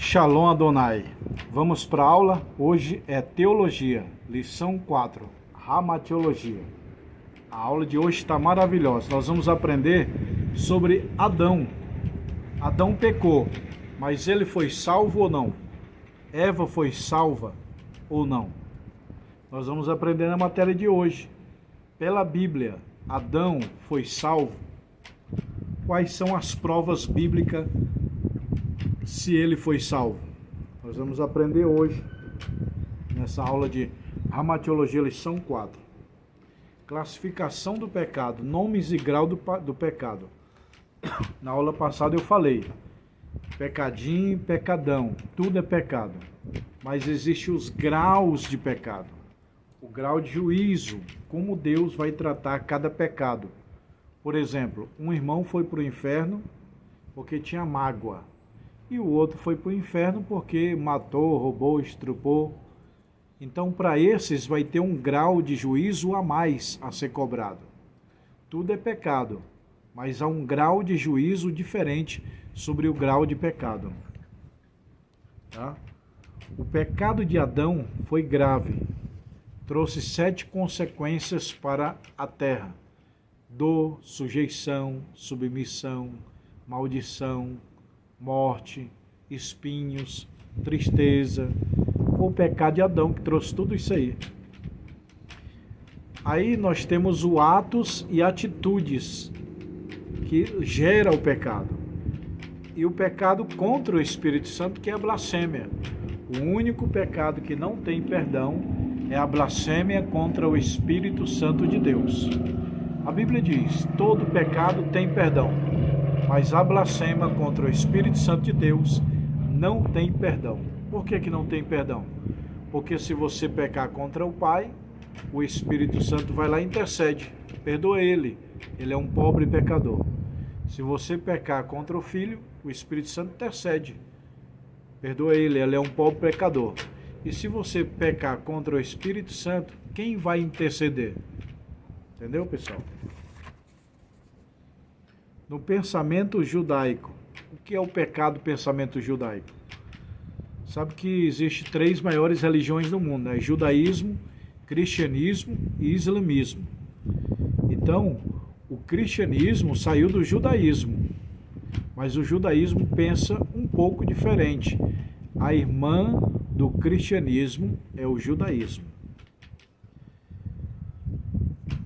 Shalom Adonai. Vamos para a aula? Hoje é Teologia, lição 4, Ramatiologia. A aula de hoje está maravilhosa. Nós vamos aprender sobre Adão. Adão pecou, mas ele foi salvo ou não? Eva foi salva ou não? Nós vamos aprender na matéria de hoje. Pela Bíblia, Adão foi salvo? Quais são as provas bíblicas se ele foi salvo? Nós vamos aprender hoje, nessa aula de Ramatiologia, lição 4. Classificação do pecado, nomes e grau do pecado. Na aula passada eu falei, pecadinho, pecadão, tudo é pecado. Mas existem os graus de pecado. O grau de juízo, como Deus vai tratar cada pecado. Por exemplo, um irmão foi para o inferno porque tinha mágoa. E o outro foi para o inferno porque matou, roubou, estrupou. Então, para esses vai ter um grau de juízo a mais a ser cobrado. Tudo é pecado, mas há um grau de juízo diferente sobre o grau de pecado. Tá? O pecado de Adão foi grave. Trouxe 7 consequências para a terra: dor, sujeição, submissão, maldição, morte, espinhos, tristeza. Foi o pecado de Adão que trouxe tudo isso aí. Aí nós temos os atos e atitudes que gera o pecado. E o pecado contra o Espírito Santo, que é a blasfêmia. O único pecado que não tem perdão é a blasfêmia contra o Espírito Santo de Deus. A Bíblia diz, todo pecado tem perdão, mas a blasfêmia contra o Espírito Santo de Deus não tem perdão. Por que não tem perdão? Porque se você pecar contra o Pai, o Espírito Santo vai lá e intercede, perdoa ele é um pobre pecador. Se você pecar contra o Filho, o Espírito Santo intercede, perdoa ele é um pobre pecador. E se você pecar contra o Espírito Santo, quem vai interceder? Entendeu, pessoal? No pensamento judaico, o que é o pecado do pensamento judaico? Sabe que existem 3 maiores religiões no mundo, né? Judaísmo, cristianismo e islamismo. Então, o cristianismo saiu do judaísmo, mas o judaísmo pensa um pouco diferente. A irmã do cristianismo é o judaísmo.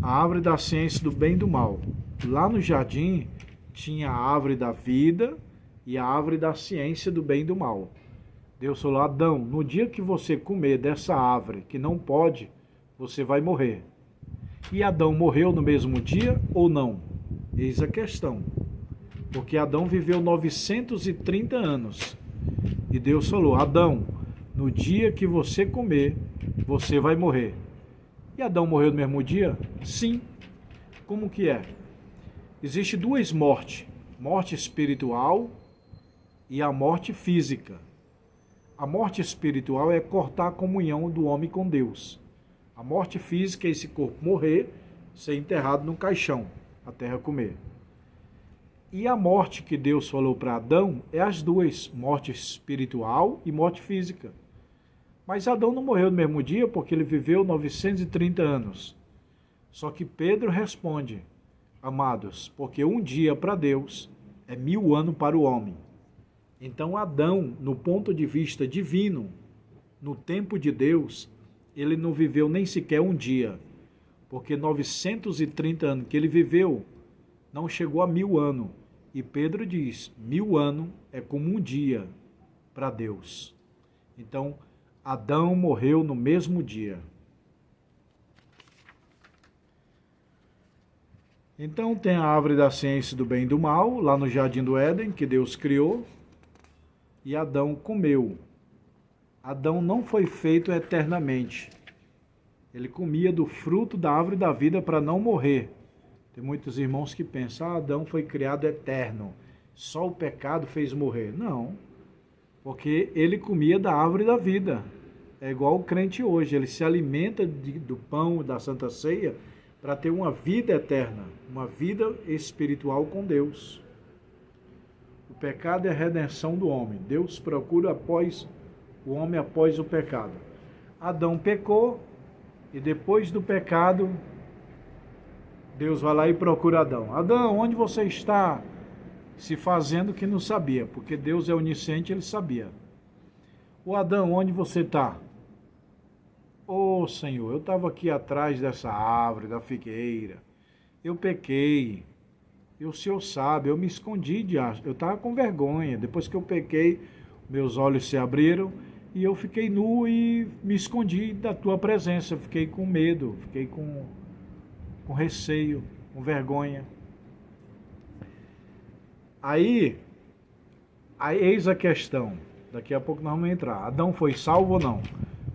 A árvore da ciência do bem e do mal. Lá no jardim tinha a árvore da vida e a árvore da ciência do bem e do mal. Deus falou: Adão, no dia que você comer dessa árvore, que não pode, você vai morrer. E Adão morreu no mesmo dia ou não? Eis a questão. Porque Adão viveu 930 anos. E Deus falou: Adão, no dia que você comer, você vai morrer. E Adão morreu no mesmo dia? Sim. Como que é? Existem 2 mortes. Morte espiritual e a morte física. A morte espiritual é cortar a comunhão do homem com Deus. A morte física é esse corpo morrer, ser enterrado num caixão, a terra comer. E a morte que Deus falou para Adão é as 2, morte espiritual e morte física. Mas Adão não morreu no mesmo dia porque ele viveu 930 anos. Só que Pedro responde: amados, porque um dia para Deus é 1000 anos para o homem. Então Adão, no ponto de vista divino, no tempo de Deus, ele não viveu nem sequer um dia. Porque 930 anos que ele viveu, não chegou a 1000 anos. E Pedro diz, 1000 anos é como um dia para Deus. Então, Adão morreu no mesmo dia. Então tem a árvore da ciência do bem e do mal, lá no Jardim do Éden, que Deus criou, e Adão comeu. Adão não foi feito eternamente. Ele comia do fruto da árvore da vida para não morrer. Tem muitos irmãos que pensam, Adão foi criado eterno, só o pecado fez morrer. Não, porque ele comia da árvore da vida. É igual o crente hoje, ele se alimenta do pão da Santa Ceia para ter uma vida eterna, uma vida espiritual com Deus. O pecado é a redenção do homem. Deus procura o homem após o pecado. Adão pecou e depois do pecado, Deus vai lá e procura Adão. Adão, onde você está? Se fazendo que não sabia, porque Deus é onisciente, ele sabia. Ô Adão, onde você está? Ô Senhor, eu estava aqui atrás dessa árvore, da figueira. Eu pequei. E o Senhor sabe, eu me escondi eu estava com vergonha. Depois que eu pequei, meus olhos se abriram e eu fiquei nu e me escondi da tua presença. Eu fiquei com medo, fiquei com receio, com vergonha. Aí eis a questão. Daqui a pouco nós vamos entrar. Adão foi salvo ou não?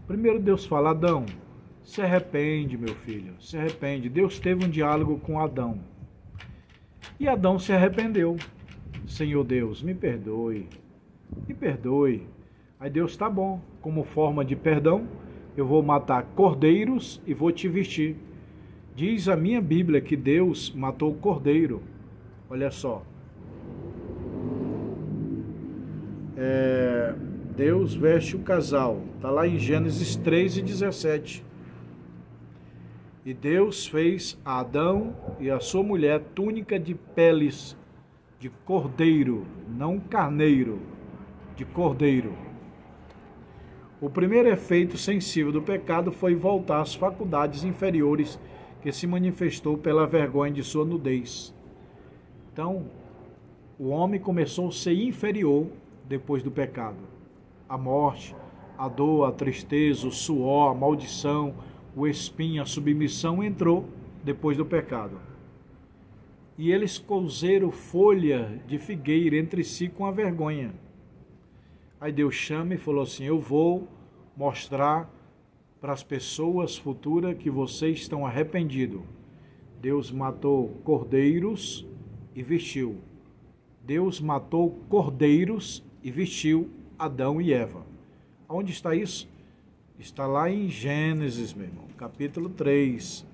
Primeiro Deus fala, Adão, se arrepende, meu filho, se arrepende. Deus teve um diálogo com Adão. E Adão se arrependeu. Senhor Deus, me perdoe, me perdoe. Aí Deus, tá bom, como forma de perdão, eu vou matar cordeiros e vou te vestir. Diz a minha Bíblia que Deus matou o cordeiro. Olha só. Deus veste o casal. Está lá em Gênesis 3:17. E Deus fez a Adão e a sua mulher túnica de peles de cordeiro, não carneiro, de cordeiro. O primeiro efeito sensível do pecado foi voltar às faculdades inferiores que se manifestou pela vergonha de sua nudez. Então, o homem começou a ser inferior depois do pecado. A morte, a dor, a tristeza, o suor, a maldição, o espinho, a submissão entrou depois do pecado. E eles cozeram folha de figueira entre si com a vergonha. Aí Deus chama e falou assim, eu vou mostrar para as pessoas futuras que vocês estão arrependidos. Deus matou cordeiros e vestiu. Deus matou cordeiros e vestiu Adão e Eva. Onde está isso? Está lá em Gênesis, meu irmão, capítulo 3.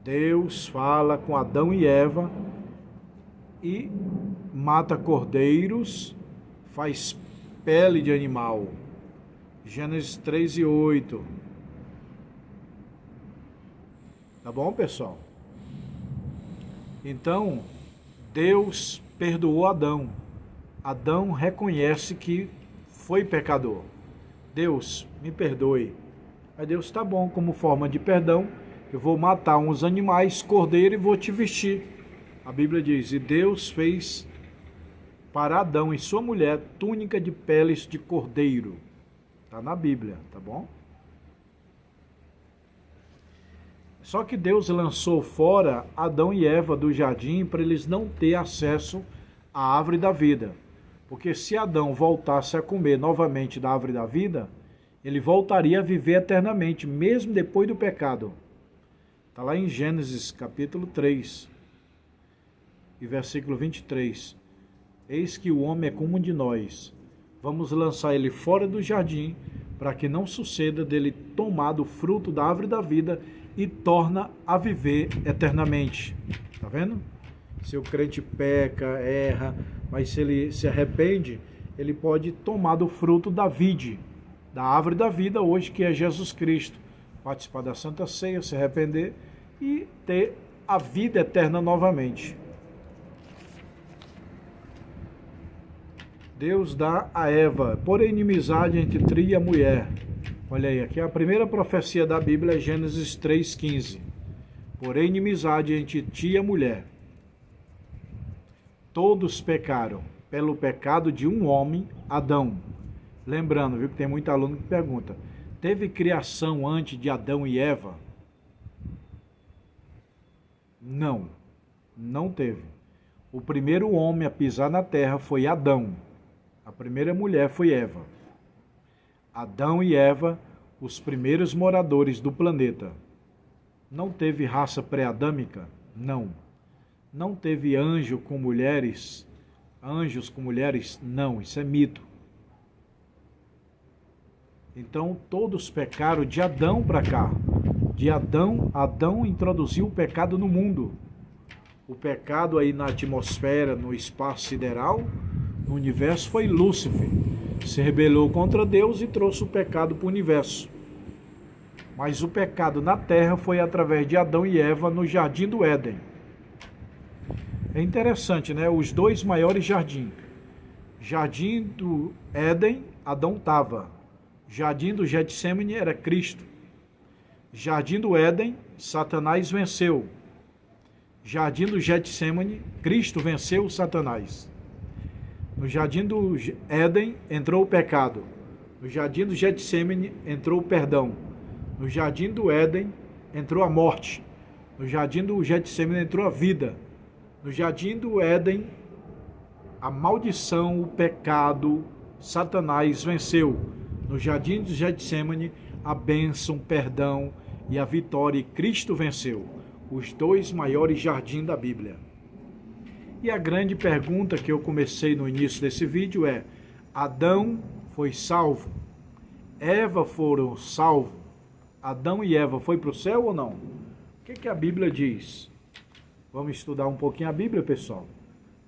Deus fala com Adão e Eva e mata cordeiros, faz pele de animal. Gênesis 3:8. Tá bom, pessoal? Então, Deus perdoou Adão. Adão reconhece que foi pecador. Deus, me perdoe. Aí Deus, tá bom, como forma de perdão, eu vou matar uns animais, cordeiro, e vou te vestir. A Bíblia diz, e Deus fez para Adão e sua mulher túnica de peles de cordeiro. Está na Bíblia, tá bom? Só que Deus lançou fora Adão e Eva do jardim para eles não ter acesso à árvore da vida. Porque se Adão voltasse a comer novamente da árvore da vida, ele voltaria a viver eternamente, mesmo depois do pecado. Está lá em Gênesis capítulo 3, e versículo 23. Eis que o homem é como um de nós. Vamos lançar ele fora do jardim, para que não suceda dele tomar do fruto da árvore da vida e torna a viver eternamente. Está vendo? Se o crente peca, erra, mas se ele se arrepende, ele pode tomar do fruto da vide, da árvore da vida hoje, que é Jesus Cristo. Participar da Santa Ceia, se arrepender e ter a vida eterna novamente. Deus dá a Eva, por inimizade entre tri e a mulher. Olha aí, aqui a primeira profecia da Bíblia é Gênesis 3,15. Por inimizade entre ti e a mulher. Todos pecaram pelo pecado de um homem, Adão. Lembrando, viu, que tem muito aluno que pergunta, teve criação antes de Adão e Eva? Não, não teve. O primeiro homem a pisar na terra foi Adão. A primeira mulher foi Eva. Adão e Eva, os primeiros moradores do planeta. Não teve raça pré-adâmica? Não. Não teve anjo com mulheres? Anjos com mulheres? Não, isso é mito. Então todos pecaram de Adão para cá. De Adão, Adão introduziu o pecado no mundo. O pecado aí na atmosfera, no espaço sideral, no universo foi Lúcifer. Se rebelou contra Deus e trouxe o pecado para o universo. Mas o pecado na terra foi através de Adão e Eva no Jardim do Éden. É interessante, né? Os dois maiores jardins. Jardim do Éden, Adão estava. Jardim do Getsêmani era Cristo. Jardim do Éden, Satanás venceu. Jardim do Getsêmani, Cristo venceu Satanás. No Jardim do Éden entrou o pecado. No Jardim do Getsêmani entrou o perdão. No Jardim do Éden entrou a morte. No Jardim do Getsêmani entrou a vida. No Jardim do Éden, a maldição, o pecado, Satanás venceu. No Jardim do Getsêmani, a bênção, o perdão e a vitória, e Cristo venceu. Os dois maiores jardins da Bíblia. E a grande pergunta que eu comecei no início desse vídeo é: Adão foi salvo? Eva foram salvos? Adão e Eva foi para o céu ou não? O que a Bíblia diz? Vamos estudar um pouquinho a Bíblia, pessoal.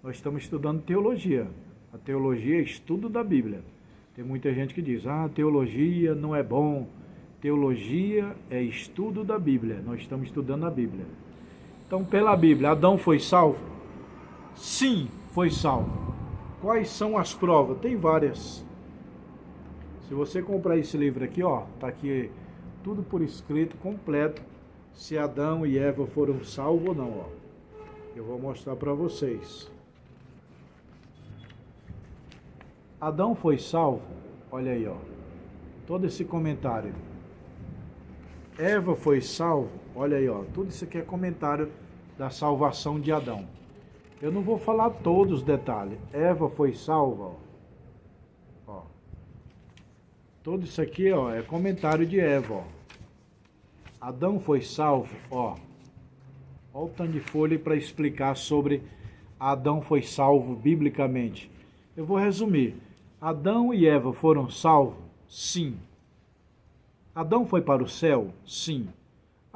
Nós estamos estudando teologia. A teologia é estudo da Bíblia. Tem muita gente que diz: teologia não é bom. Teologia é estudo da Bíblia. Nós estamos estudando a Bíblia. Então, pela Bíblia, Adão foi salvo? Sim, foi salvo. Quais são as provas? Tem várias. Se você comprar esse livro aqui, tá aqui tudo por escrito, completo, se Adão e Eva foram salvos ou não, Eu vou mostrar para vocês. Adão foi salvo? Olha aí, todo esse comentário. Eva foi salvo? Olha aí, tudo isso aqui é comentário da salvação de Adão. Eu não vou falar todos os detalhes. Eva foi salva, Tudo isso aqui, é comentário de Eva, Adão foi salvo, Olha o tanto de folha para explicar sobre Adão foi salvo biblicamente. Eu vou resumir. Adão e Eva foram salvos? Sim. Adão foi para o céu? Sim.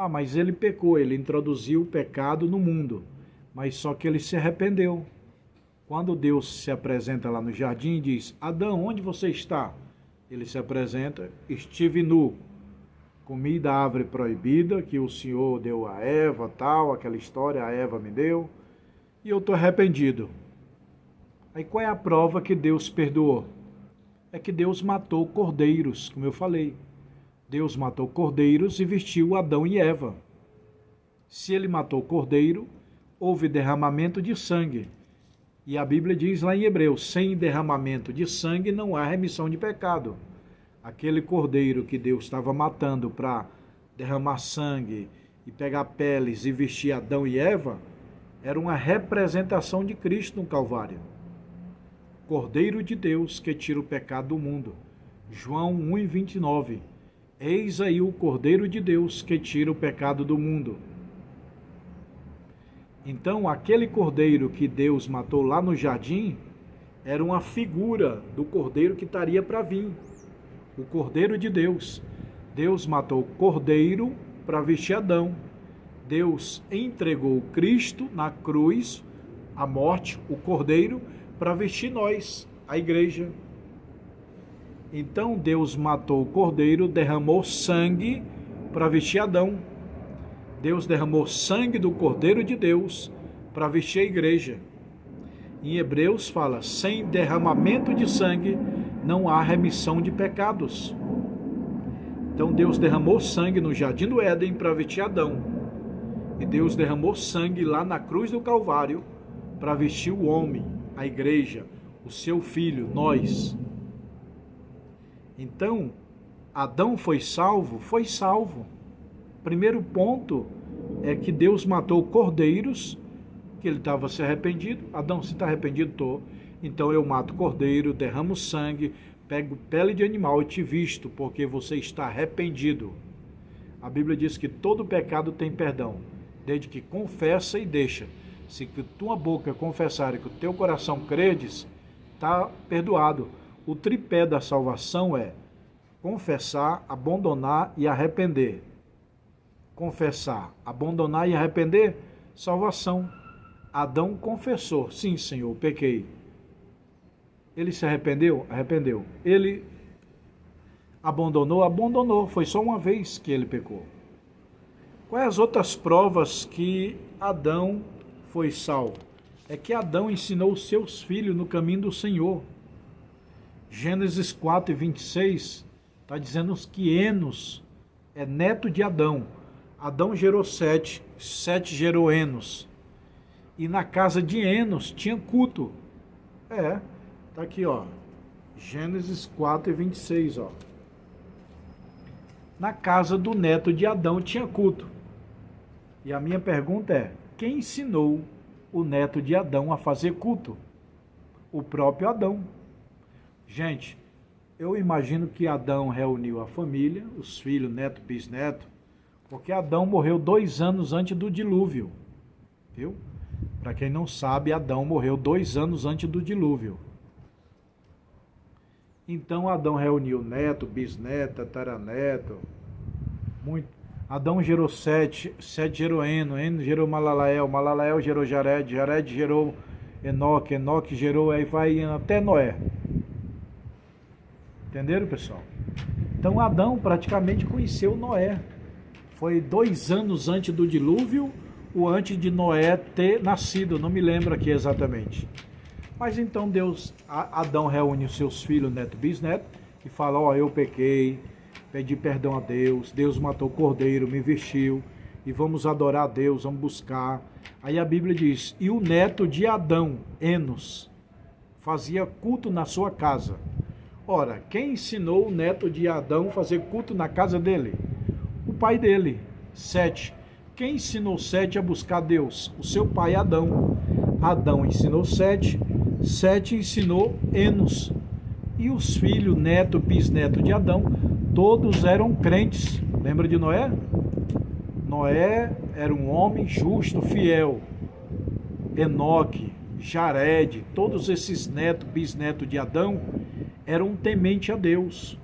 Mas ele pecou, ele introduziu o pecado no mundo. Mas só que ele se arrependeu. Quando Deus se apresenta lá no jardim e diz: Adão, onde você está? Ele se apresenta: estive nu, comi da árvore proibida que o Senhor deu a Eva, tal, aquela história, a Eva me deu, e eu estou arrependido. Aí qual é a prova que Deus perdoou? É que Deus matou cordeiros, como eu falei. Deus matou cordeiros e vestiu Adão e Eva. Se ele matou cordeiro, houve derramamento de sangue. E a Bíblia diz lá em Hebreus: sem derramamento de sangue não há remissão de pecado. Aquele cordeiro que Deus estava matando para derramar sangue e pegar peles e vestir Adão e Eva, era uma representação de Cristo no Calvário. Cordeiro de Deus que tira o pecado do mundo. João 1:29. Eis aí o Cordeiro de Deus que tira o pecado do mundo. Então, aquele cordeiro que Deus matou lá no jardim era uma figura do cordeiro que estaria para vir. O Cordeiro de Deus. Deus matou o cordeiro para vestir Adão. Deus entregou Cristo na cruz, a morte, o cordeiro, para vestir nós, a igreja. Então Deus matou o cordeiro, derramou sangue para vestir Adão. Deus derramou sangue do Cordeiro de Deus para vestir a igreja. Em Hebreus fala: sem derramamento de sangue não há remissão de pecados. Então Deus derramou sangue no Jardim do Éden para vestir Adão. E Deus derramou sangue lá na cruz do Calvário para vestir o homem, a igreja, o seu filho, nós. Então, Adão foi salvo? Foi salvo. Primeiro ponto é que Deus matou cordeiros, que ele estava se arrependido. Adão, se está arrependido? Estou. Então eu mato cordeiro, derramo sangue, pego pele de animal e te visto, porque você está arrependido. A Bíblia diz que todo pecado tem perdão, desde que confessa e deixa. Se que tua boca confessar e que o teu coração credes, está perdoado. O tripé da salvação é confessar, abandonar e arrepender. Confessar, abandonar e arrepender, salvação. Adão confessou: sim, Senhor, pequei. Ele se arrependeu? Arrependeu. Ele abandonou? Abandonou. Foi só uma vez que ele pecou. Quais as outras provas que Adão foi salvo? É que Adão ensinou os seus filhos no caminho do Senhor. Gênesis 4:26 está dizendo que Enos é neto de Adão. Adão gerou Sete, Sete gerou Enos. E na casa de Enos tinha culto. Tá aqui, ó. Gênesis 4:26, ó. Na casa do neto de Adão tinha culto. E a minha pergunta é: quem ensinou o neto de Adão a fazer culto? O próprio Adão. Gente, eu imagino que Adão reuniu a família, os filhos, neto, bisneto, porque Adão morreu 2 anos antes do dilúvio. Viu? Para quem não sabe, Adão morreu 2 anos antes do dilúvio. Então Adão reuniu neto, bisneto, tataraneto. Muito. Adão gerou Sete, Sete gerou Eno, Eno gerou Malalael, Malalael gerou Jared, Jared gerou Enoque, Enoque gerou, aí vai até Noé. Entenderam, pessoal? Então Adão praticamente conheceu Noé. Foi 2 anos antes do dilúvio, ou antes de Noé ter nascido, não me lembro aqui exatamente. Mas então Adão reúne os seus filhos, neto, bisneto, e fala: ó, eu pequei, pedi perdão a Deus, Deus matou o cordeiro, me vestiu, e vamos adorar a Deus, vamos buscar. Aí a Bíblia diz: e o neto de Adão, Enos, fazia culto na sua casa. Ora, quem ensinou o neto de Adão a fazer culto na casa dele? O pai dele, Sete. Quem ensinou Sete a buscar Deus? O seu pai Adão. Adão ensinou Sete, Sete ensinou Enos. E os filhos, neto, bisneto de Adão, todos eram crentes. Lembra de Noé? Noé era um homem justo, fiel. Enoque, Jared, todos esses netos, bisnetos de Adão, eram tementes a Deus.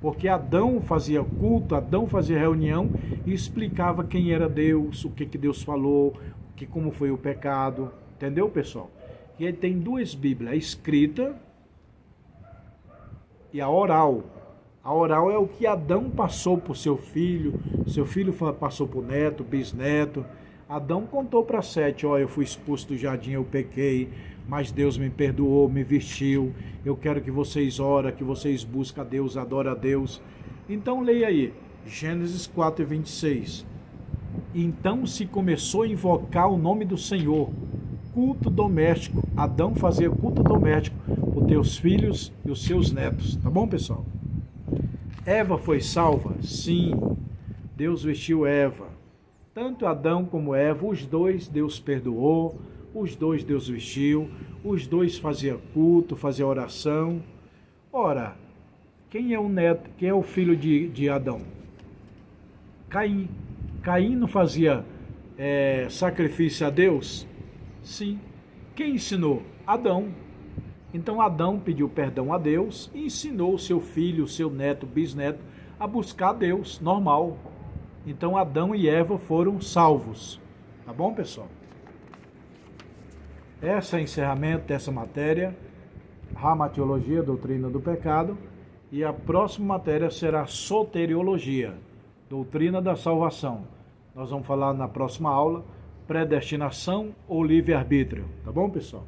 Porque Adão fazia culto, Adão fazia reunião e explicava quem era Deus, o que Deus falou, como foi o pecado. Entendeu, pessoal? E aí tem 2 Bíblias, a escrita e a oral. A oral é o que Adão passou para o seu filho passou para o neto, bisneto. Adão contou para Sete: ó, eu fui expulso do jardim, eu pequei, mas Deus me perdoou, me vestiu. Eu quero que vocês orem, que vocês busquem a Deus, adorem a Deus. Então leia aí, Gênesis 4:26. Então se começou a invocar o nome do Senhor. Culto doméstico. Adão fazia culto doméstico para os teus filhos e os seus netos. Tá bom, pessoal? Eva foi salva? Sim. Deus vestiu Eva. Tanto Adão como Eva, os dois Deus perdoou, os dois Deus vestiu, os dois faziam culto, faziam oração. Ora, quem é o neto, quem é o filho de Adão? Caim. Caim não fazia sacrifício a Deus? Sim. Quem ensinou? Adão. Então Adão pediu perdão a Deus e ensinou o seu filho, o seu neto, bisneto, a buscar a Deus, normal. Então Adão e Eva foram salvos. Tá bom, pessoal? Esse é o encerramento dessa matéria, Ramatiologia, Doutrina do Pecado. E a próxima matéria será Soteriologia, Doutrina da Salvação. Nós vamos falar na próxima aula, Predestinação ou Livre-Arbítrio. Tá bom, pessoal?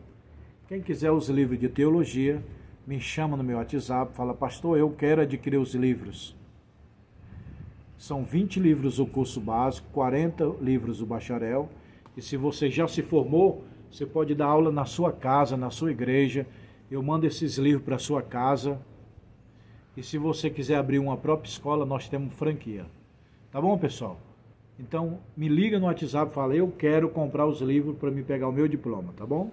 Quem quiser os livros de teologia, me chama no meu WhatsApp, fala: pastor, eu quero adquirir os livros. São 20 livros o curso básico, 40 livros o bacharel. E se você já se formou, você pode dar aula na sua casa, na sua igreja. Eu mando esses livros para a sua casa. E se você quiser abrir uma própria escola, nós temos franquia. Tá bom, pessoal? Então, me liga no WhatsApp e fala: eu quero comprar os livros para me pegar o meu diploma, tá bom?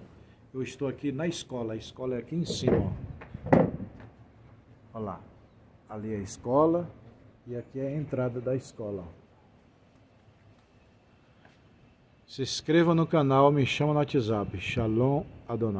Eu estou aqui na escola, a escola é aqui em cima, ó. Olha lá, ali é a escola e aqui é a entrada da escola. Se inscreva no canal, me chama no WhatsApp. Shalom Adonai.